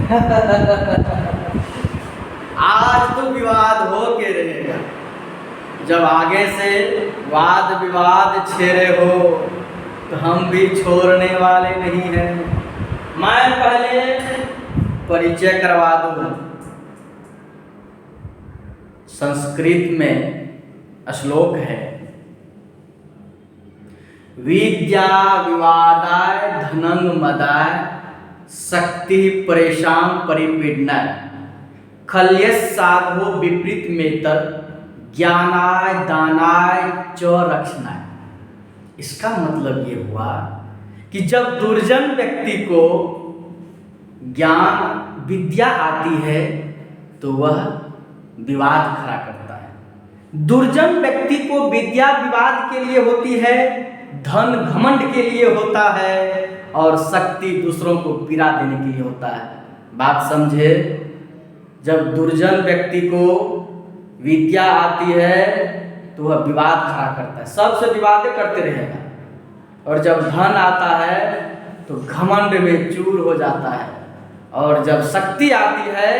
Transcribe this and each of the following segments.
आज तो विवाद हो के रहेगा। जब आगे से वाद विवाद छेड़े हो तो हम भी छोड़ने वाले नहीं हैं। मैं पहले परिचय करवा दूं। संस्कृत में श्लोक है, विद्या विवादाय धनं मदाय शक्ति परेशान परिपीडनाय खल्यस साधो विपरीत मेतर ज्ञानाय दानाय च रक्षणाय। इसका मतलब ये हुआ कि जब दुर्जन व्यक्ति को ज्ञान विद्या आती है तो वह विवाद खड़ा करता है। दुर्जन व्यक्ति को विद्या विवाद के लिए होती है, धन घमंड के लिए होता है और शक्ति दूसरों को पीड़ा देने के लिए होता है। बात समझे? जब दुर्जन व्यक्ति को विद्या आती है तो वह विवाद खड़ा करता है, सबसे विवाद करते रहेगा। और जब धन आता है तो घमंड में चूर हो जाता है, और जब शक्ति आती है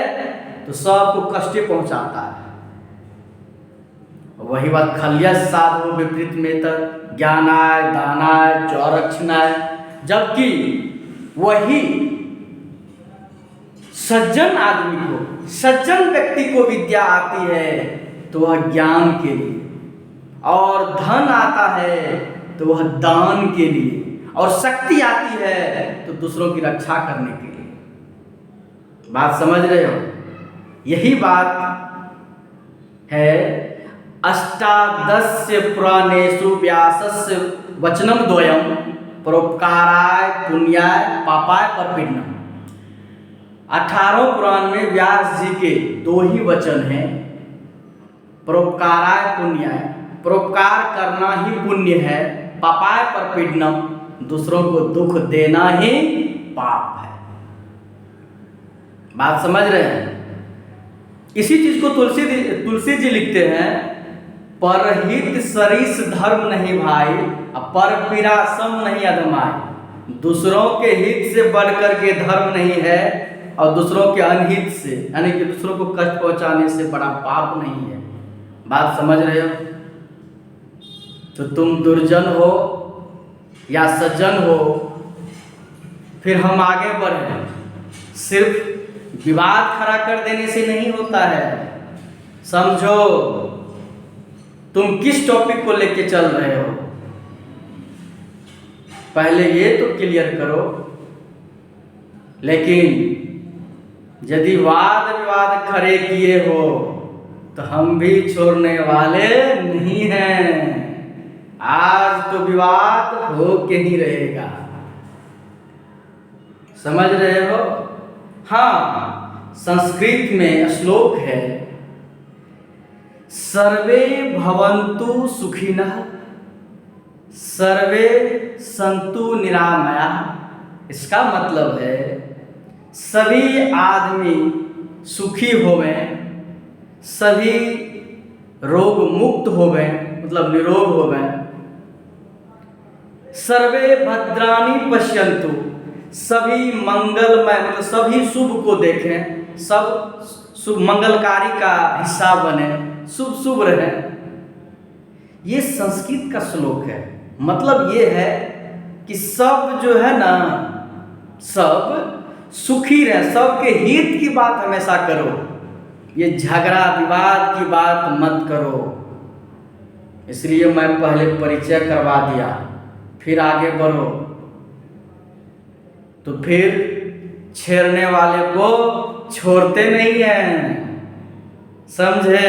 तो सबको कष्ट पहुंचाता है। वही बात खल्यस साधो विपरीत मेतर ज्ञानाय दानाय च रक्षणाय। जबकि वही सज्जन आदमी को, सज्जन व्यक्ति को विद्या आती है तो वह ज्ञान के लिए, और धन आता है तो वह दान के लिए, और शक्ति आती है तो दूसरों की रक्षा करने के लिए। बात समझ रहे हो? यही बात है अष्टादश पुराणेषु व्यासस्य वचनम द्वयम परोपकाराय पुण्याय पापाय परपीडनम। 18 पुराण में व्यास जी के 2 ही वचन हैं, परोपकाराय पुण्याय, परोपकार करना ही पुण्य है, पापाय परपीडनम, दूसरों को दुख देना ही पाप है। बात समझ रहे हैं? इसी चीज को तुलसी जी लिखते हैं, परहित सरिस धर्म नहीं भाई, पर पीरा सम नहीं अधमाई। दूसरों के हित से बढ़कर के धर्म नहीं है, और दूसरों के अनहित से, यानी कि दूसरों को कष्ट पहुंचाने से बड़ा पाप नहीं है। बात समझ रहे हो? तो तुम दुर्जन हो या सज्जन हो, फिर हम आगे बढ़े। सिर्फ विवाद खड़ा कर देने से नहीं होता है। समझो तुम किस टॉपिक को लेके चल रहे हो, पहले ये तो क्लियर करो। लेकिन यदि वाद विवाद खड़े किए हो तो हम भी छोड़ने वाले नहीं हैं। आज तो विवाद हो के ही रहेगा। समझ रहे हो? हाँ, संस्कृत में श्लोक है, सर्वे भवन्तु सुखिनः सर्वे सन्तु निरामयाः। इसका मतलब है सभी आदमी सुखी होवें, सभी रोग मुक्त होवें, मतलब निरोग होवें। सर्वे भद्राणि पश्यन्तु, सभी मंगलमय, मतलब सभी शुभ को देखें, सब शुभ मंगलकारी का हिस्सा बने, शुभ शुभ रहे। ये संस्कृत का श्लोक है। मतलब ये है कि सब जो है ना, सब सुखी रहे, सबके हित की बात हमेशा करो। ये झगड़ा विवाद की बात मत करो। इसलिए मैं पहले परिचय करवा दिया, फिर आगे बढ़ो। तो फिर छेड़ने वाले को छोड़ते नहीं हैं। समझे?